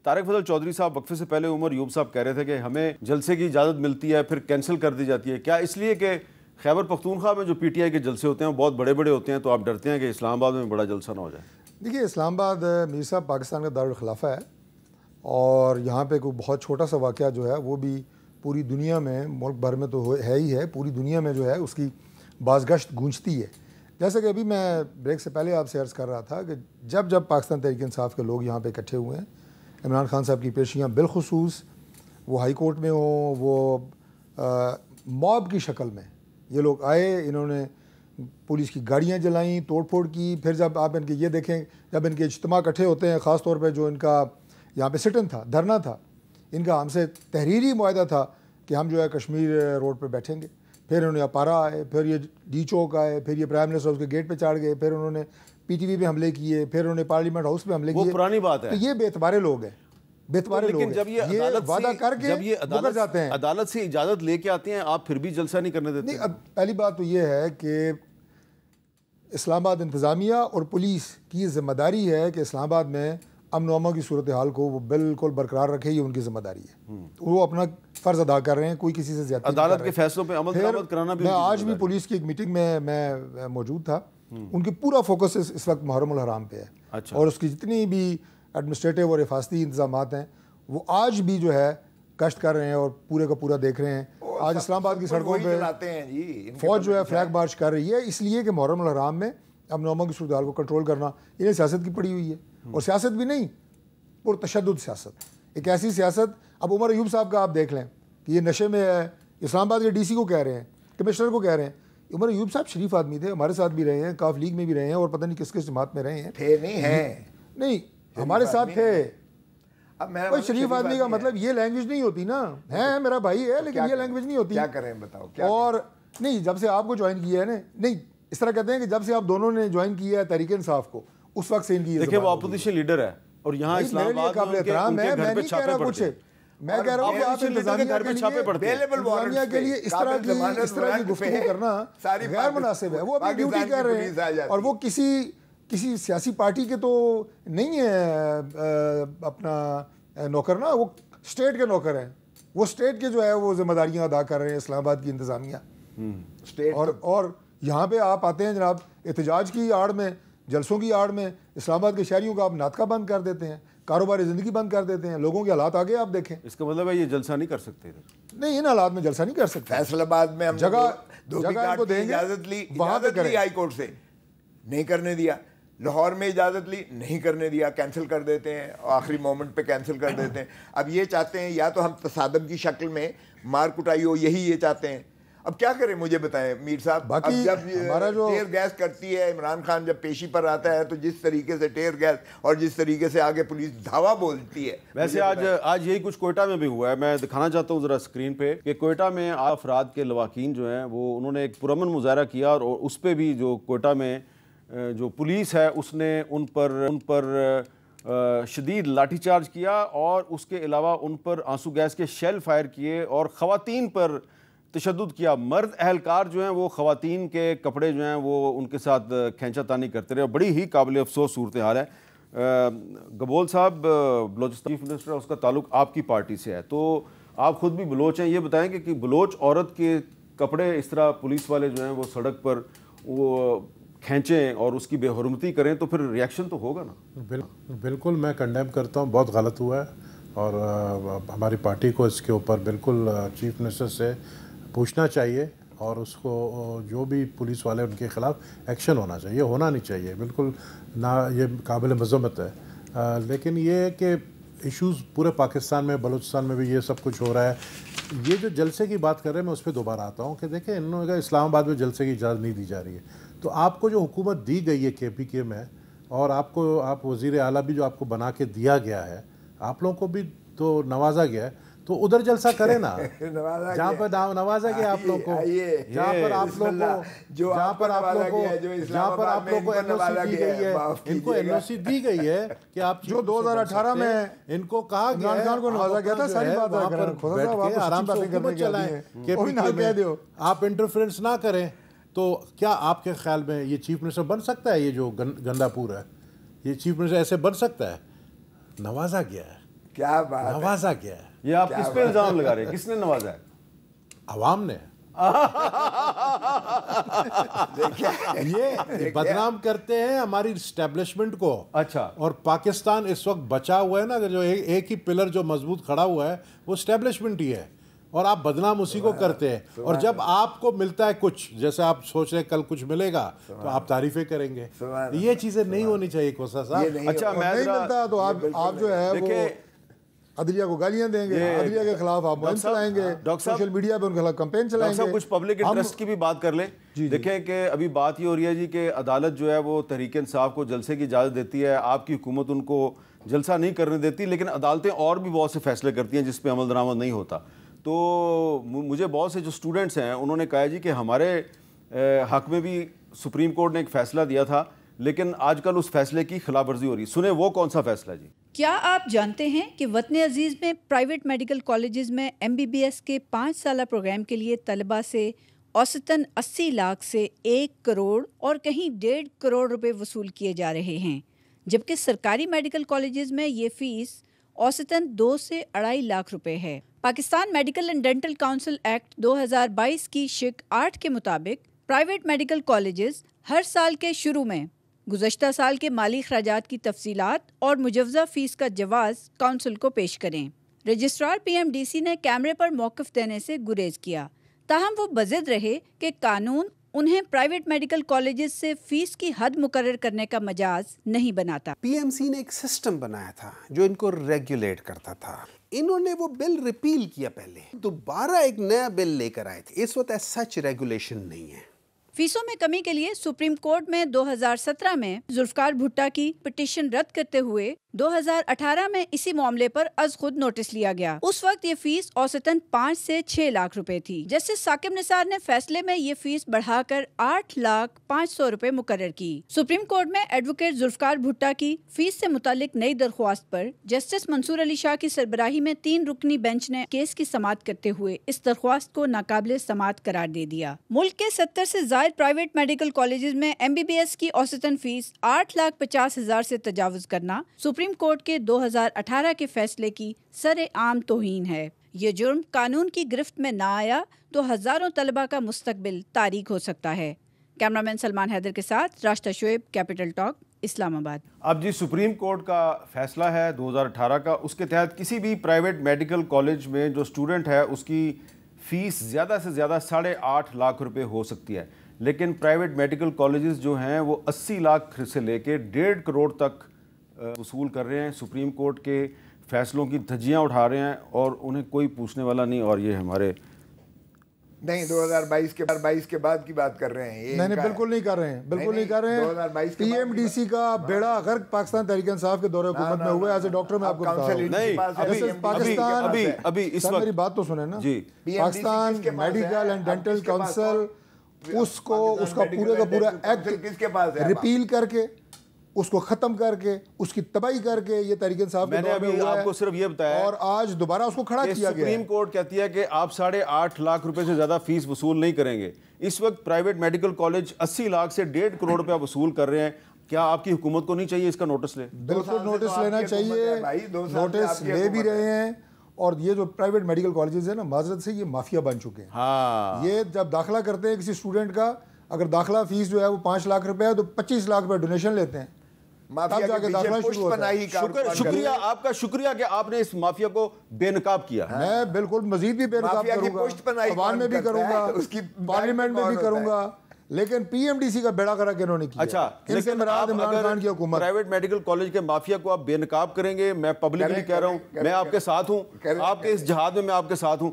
طارق فضل چودھری صاحب وقفے سے پہلے عمر ایوب صاحب کہہ رہے تھے کہ ہمیں جلسے کی اجازت ملتی ہے پھر کینسل کر دی جاتی ہے، کیا اس لیے کہ خیبر پختونخوا میں جو پی ٹی آئی کے جلسے ہوتے ہیں وہ بہت بڑے بڑے ہوتے ہیں تو آپ ڈرتے ہیں کہ اسلام آباد میں بڑا جلسہ نہ ہو جائے؟ دیکھیے اسلام آباد میر صاحب پاکستان کا دارالخلافہ ہے، اور یہاں پہ کوئی بہت چھوٹا سا واقعہ جو ہے وہ بھی پوری دنیا میں، ملک بھر میں تو ہے ہی ہے، پوری دنیا میں جو ہے اس کی بازگشت گونجتی ہے. جیسا کہ ابھی میں بریک سے پہلے آپ سے عرض کر رہا تھا کہ جب پاکستان تحریک انصاف کے لوگ یہاں پہ اکٹھے ہوئے ہیں، عمران خان صاحب کی پیشیاں بالخصوص وہ ہائی کورٹ میں ہوں، وہ موب کی شکل میں یہ لوگ آئے، انہوں نے پولیس کی گاڑیاں جلائیں، توڑ پھوڑ کی. پھر جب آپ ان کے یہ دیکھیں، جب ان کے اجتماع اکٹھے ہوتے ہیں، خاص طور پہ جو ان کا یہاں پہ سٹن تھا، دھرنا تھا، ان کا ہم سے تحریری معاہدہ تھا کہ ہم جو ہے کشمیر روڈ پہ بیٹھیں گے. پھر انہوں نے اپارا آئے، پھر یہ ڈی چوک آئے، پھر یہ پرائم منسٹر ہاؤس کے گیٹ پہ چڑھ گئے، پھر انہوں نے پی ٹی وی پہ حملے کیے، پھر انہوں نے پارلیمنٹ ہاؤس پہ حملے کیے. وہ پرانی بات ہے. تو یہ بے اعتبارے لوگ ہیں، بے اعتبارے لوگ ہیں. جب یہ وعدہ کر کے مکر جاتے ہیں، عدالت سے اجازت لے کے آتے ہیں، آپ پھر بھی جلسہ نہیں کرنے دیتے؟ نہیں، پہلی بات تو یہ ہے کہ اسلام آباد انتظامیہ اور پولیس کی ذمہ داری ہے کہ اسلام آباد میں امن و امان کی صورتحال کو وہ بالکل برقرار رکھے، یہ ان کی ذمہ داری ہے. وہ اپنا فرض ادا کر رہے ہیں، کوئی کسی سے زیادتی نہیں کر رہے. عدالت کے فیصلوں پہ عمل درآمد کرانا بھی. میں آج بھی پولیس کی ایک میٹنگ میں موجود تھا، ان کی پورا فوکس اس وقت محرم الحرام پہ ہے، اور اس کی جتنی بھی ایڈمنسٹریٹو اور حفاظتی انتظامات ہیں وہ آج بھی جو ہے گشت کر رہے ہیں اور پورے کا پورا دیکھ رہے ہیں. آج اسلام آباد کی سڑکوں پہ فوج جو ہے فلیگ مارچ کر رہی ہے، اس لیے کہ محرم الحرام میں امن و امان کی صورتحال کو کنٹرول کرنا انہیں سیاست کی پڑی ہوئی ہے. اور سیاست بھی نہیں، پرتشدد سیاست، ایک ایسی سیاست. اب عمر ایوب صاحب کا آپ دیکھ لیں کہ یہ نشے میں ہے، اسلام آباد کے ڈی سی کو کہہ رہے ہیں، کمشنر کو کہہ رہے ہیں. عمر ایوب صاحب شریف آدمی تھے، ہمارے ساتھ بھی رہے ہیں، کاف لیگ میں بھی رہے ہیں، اور پتہ نہیں کس کس جماعت میں رہے ہیں. تھے نہیں ہیں، نہیں ہمارے ساتھ تھے. اب میں کوئی شریف آدمی کا مطلب یہ لینگویج نہیں ہوتی نا. ہے میرا بھائی ہے، لیکن یہ لینگویج نہیں ہوتی. کیا کریں بتاؤ. اور نہیں، جب سے آپ کو جوائن کیا ہے نا، نہیں اس طرح کہتے ہیں کہ جب سے آپ دونوں نے جوائن کیا ہے تحریک انصاف کو، اس وقت سے ان کی دیکھیں وہ اپوزیشن لیڈر ہے، اور یہاں اسلام آباد قابل احترام ہے. میں نہیں کہہ رہا کچھ، میں کہہ رہا ہوں کہ آپ انتظامیہ کے لیے اس طرح کی گفتگو کرنا غیر مناسب ہے. وہ اپنی ڈیوٹی کر رہے ہیں، اور وہ کسی سیاسی پارٹی کے تو نہیں ہے اپنا نوکر نا، وہ اسٹیٹ کے نوکر ہیں. وہ اسٹیٹ کے جو ہے وہ ذمہ داریاں ادا کر رہے ہیں اسلام آباد کی انتظامیہ. اور یہاں پہ آپ آتے ہیں جناب احتجاج کی آڑ میں، جلسوں کی آڑ میں اسلام آباد کے شہریوں کا آپ ناطقہ بند کر دیتے ہیں، کاروباری زندگی بند کر دیتے ہیں. لوگوں کے حالات آگے آپ دیکھیں. اس کا مطلب ہے یہ جلسہ نہیں کر سکتے. نہیں، ان حالات میں جلسہ نہیں کر سکتے. فیصل آباد میں ہم جگہ کو دیں گے، اجازت لی ہائی کورٹ سے، نہیں کرنے دیا. لاہور میں اجازت لی، نہیں کرنے دیا، کینسل کر دیتے ہیں، آخری مومنٹ پہ کینسل کر دیتے ہیں. اب یہ چاہتے ہیں یا تو ہم تصادم کی شکل میں مار کٹائی ہو، یہی یہ چاہتے ہیں. اب کیا کریں مجھے بتائیں میر صاحب. اب جب ٹیئر گیس کرتی ہے، عمران خان جب پیشی پر آتا ہے تو جس طریقے سے ٹیئر گیس اور جس طریقے سے آگے پولیس دھاوا بولتی ہے. ویسے آج یہی کچھ کوئٹہ میں بھی ہوا ہے. میں دکھانا چاہتا ہوں ذرا اسکرین پہ کہ کوئٹہ میں افراد کے لواحقین جو ہیں وہ انہوں نے ایک پرامن مظاہرہ کیا، اور اس پہ بھی جو کوئٹہ میں جو پولیس ہے اس نے ان پر شدید لاٹھی چارج کیا، اور اس کے علاوہ ان پر آنسو گیس کے شیل فائر کیے، اور خواتین پر تشدد کیا. مرد اہلکار جو ہیں وہ خواتین کے کپڑے جو ہیں وہ ان کے ساتھ کھینچا تانی کرتے رہے. بڑی ہی قابل افسوس صورتحال ہے. گبول صاحب بلوچستان چیف منسٹر، اس کا تعلق آپ کی پارٹی سے ہے، تو آپ خود بھی بلوچ ہیں. یہ بتائیں کہ بلوچ عورت کے کپڑے اس طرح پولیس والے جو ہیں وہ سڑک پر وہ کھینچیں اور اس کی بے حرمتی کریں تو پھر ریاکشن تو ہوگا نا. بالکل میں کنڈیم کرتا ہوں، بہت غلط ہوا ہے، اور ہماری پارٹی کو اس کے اوپر بالکل چیف منسٹر سے پوچھنا چاہیے، اور اس کو جو بھی پولیس والے ان کے خلاف ایکشن ہونا چاہیے. ہونا نہیں چاہیے بالکل نہ، یہ قابل مذمت ہے. لیکن یہ ہے کہ ایشوز پورے پاکستان میں، بلوچستان میں بھی یہ سب کچھ ہو رہا ہے. یہ جو جلسے کی بات کر رہے ہیں میں اس پہ دوبارہ آتا ہوں کہ دیکھیں انہوں نے کہا اسلام آباد میں جلسے کی اجازت نہیں دی جا رہی ہے. تو آپ کو جو حکومت دی گئی ہے کے پی کے میں، اور آپ وزیر اعلیٰ بھی جو آپ کو بنا کے دیا گیا ہے، آپ لوگوں کو بھی تو نوازا گیا ہے، تو ادھر جلسہ کریں نا جہاں پر نوازا گیا آپ لوگوں کو، جہاں پر آپ لوگوں کو این او سی دی گئی ہے. ان کو این او سی دی گئی ہے کہ آپ جو 2018 میں ان کو کہا گیا ہے کو نوازا گیا تھا، ساری بات وہاں پر بیٹھ کے آرام سے حکومت چلائیں، آپ انٹرفیئرنس نہ کریں. تو کیا آپ کے خیال میں یہ چیف منسٹر بن سکتا ہے؟ یہ جو گندا پور ہے، یہ چیف منسٹر ایسے بن سکتا ہے؟ نوازا گیا ہے. کیا بات ہے. نوازا کیا ہے؟ یہ آپ کس پہ الزام لگا رہے ہیں؟ کس نے نوازا ہے؟ عوام نے. یہ بدنام کرتے ہیں ہماری اسٹیبلشمنٹ کو. اچھا. اور پاکستان اس وقت بچا ہوا ہے نا, جو ایک ہی پلر جو مضبوط کھڑا ہوا ہے وہ اسٹیبلشمنٹ ہی ہے, اور آپ بدنام اسی کو کرتے ہیں. اور جب آپ کو ملتا ہے کچھ, جیسے آپ سوچ رہے کل کچھ ملے گا تو آپ تعریفیں کریں گے. یہ چیزیں نہیں ہونی چاہیے کوسا صاحب. اچھا میں نہیں ملتا تو آپ جو ہے وہ عدلیہ کو گالیاں دیں گے, عدلیہ کے خلاف آپ مہم چلائیں گے, سوشل میڈیا پہ ان کے خلاف کمپین چلائیں گے. کچھ پبلک انٹرسٹ کی بھی بات کر لیں. دیکھیں کہ ابھی بات یہ ہو رہی ہے جی کہ عدالت جو ہے وہ تحریک انصاف کو جلسے کی اجازت دیتی ہے, آپ کی حکومت ان کو جلسہ نہیں کرنے دیتی, لیکن عدالتیں اور بھی بہت سے فیصلے کرتی ہیں جس پہ عمل درآمد نہیں ہوتا. تو مجھے بہت سے جو اسٹوڈنٹس ہیں انہوں نے کہا جی کہ ہمارے حق میں بھی سپریم کورٹ نے ایک فیصلہ دیا تھا, لیکن آج کل اس فیصلے کی خلاف ورزی ہو رہی ہے. سنیں وہ کون سا فیصلہ جی. کیا آپ جانتے ہیں کہ وطن عزیز میں پرائیویٹ میڈیکل کالجز میں MBBS کے 5 سالہ پروگرام کے لیے طلباء سے اوسطاً 80 لاکھ سے 1 کروڑ اور کہیں 1.5 کروڑ روپے وصول کیے جا رہے ہیں, جبکہ سرکاری میڈیکل کالجز میں یہ فیس اوسطاً 2 سے 2.5 لاکھ روپے ہے. Pakistan medical and dental council act 2022 کی شق 8 کے مطابق پرائیویٹ میڈیکل کالجز ہر سال کے شروع میں گزشتہ سال کے مالی اخراجات کی تفصیلات اور مجوزہ فیس کا جواز کونسل کو پیش کریں. رجسٹرار PMDC نے کیمرے پر موقف دینے سے گریز کیا, تاہم وہ بضد رہے کہ قانون انہیں پرائیویٹ میڈیکل کالجز سے فیس کی حد مقرر کرنے کا مجاز نہیں بناتا. PMC نے ایک سسٹم بنایا تھا جو ان کو ریگولیٹ کرتا تھا. انہوں نے وہ بل ریپیل کیا, پہلے دوبارہ ایک نیا بل لے کر آئے تھے. اس وقت ایز سچ ریگولیشن نہیں ہے. فیسوں میں کمی کے لیے سپریم کورٹ میں 2017 میں ذوالفقار بھٹہ کی پٹیشن رد کرتے ہوئے 2018 میں اسی معاملے پر از خود نوٹس لیا گیا. اس وقت یہ فیس اوسطاً 5 سے 6 لاکھ روپے تھی. جسٹس ثاقب نثار نے فیصلے میں یہ فیس بڑھا کر 8,500,000 روپے مقرر کی. سپریم کورٹ میں ایڈوکیٹ ذوالفقار بھٹہ کی فیس سے متعلق نئی درخواست پر جسٹس منصور علی شاہ کی سربراہی میں 3 رکنی بینچ نے کیس کی سماعت کرتے ہوئے اس درخواست کو ناقابل سماعت قرار دے دیا. ملک کے 70 سے زائد پرائیویٹ میڈیکل کالجز میں MBBS کی اوسطاً فیس 8,50,000 سے تجاوز کرنا سپریم کورٹ کے 2018 کے فیصلے کی سر عام توہین ہے. یہ جرم قانون کی گرفت میں نہ آیا تو ہزاروں طلباء کا مستقبل تاریک ہو سکتا ہے. کیمرامین سلمان حیدر کے ساتھ راشدہ شعیب, کیپٹل ٹاک, اسلام آباد. اب جی سپریم کورٹ کا فیصلہ ہے 2018 کا, اس کے تحت کسی بھی پرائیویٹ میڈیکل کالج میں جو اسٹوڈنٹ ہے اس کی فیس زیادہ سے زیادہ 8.5 لاکھ روپے ہو سکتی ہے, لیکن پرائیویٹ میڈیکل کالجز جو ہیں وہ 80 لاکھ سے لے کے 1.5 کروڑ تک وصول کر رہے ہیں. سپریم کورٹ کے فیصلوں کی دھجیاں اٹھا رہے ہیں اور انہیں کوئی پوچھنے والا نہیں. اور یہ ہمارے نہیں 2022 کے بعد کی بات کر رہے ہیں. نہیں بالکل نہیں کر رہے ہیں, بالکل نہیں کر رہے ہیں. PMDC کا بیڑا غرق پاکستان تحریک انصاف کے دور حکومت میں ہوا ہے. ایز اے ڈاکٹر میں آپ کو بتا نہیں, پاکستان ابھی اس وقت میری بات تو سنیں نا, جی Pakistan medical and dental council اس کا پورے کا پورا ایکٹ ریپیل کر کے, اس کو ختم کر کے, اس کی تباہی کر کے یہ تحریک انصاف میں نے ابھی آپ کو صرف یہ بتایا اور آج دوبارہ اس کو کھڑا کیا گیا. سپریم کورٹ کہتی ہے کہ آپ 8.5 لاکھ روپے سے زیادہ فیس وصول نہیں کریں گے. اس وقت پرائیویٹ میڈیکل کالج 80 لاکھ سے 1.5 کروڑ روپیہ وصول کر رہے ہیں. کیا آپ کی حکومت کو نہیں چاہیے اس کا نوٹس لے؟ بالکل نوٹس لینا چاہیے, نوٹس لے بھی رہے ہیں. اور یہ جو پرائیویٹ میڈیکل کالجز ہیں نا, معذرت سے یہ مافیا بن چکے ہیں. ہاں, یہ جب داخلہ کرتے ہیں کسی اسٹوڈنٹ کا, اگر داخلہ فیس جو ہے وہ 5 لاکھ روپے ہے تو 25 لاکھ روپے ڈونیشن لیتے ہیں. شکریہ آپ کا, شکریہ کہ آپ نے اس مافیا کو بے نقاب کیا. میں بالکل مزید بھی بے نقاب کروں گا, عوام میں بھی کروں گا, پارلیمنٹ میں بھی کروں گا, لیکن PMDC کا بیڑا غرق انہوں نے کیا. اچھا, لیکن عمران خان کی حکومت پرائیویٹ میڈیکل کالج کے مافیا کو آپ بے نقاب کریں گے, میں پبلکلی کہہ رہا ہوں, میں آپ کے ساتھ ہوں, آپ کے اس جہاد میں آپ کے ساتھ ہوں.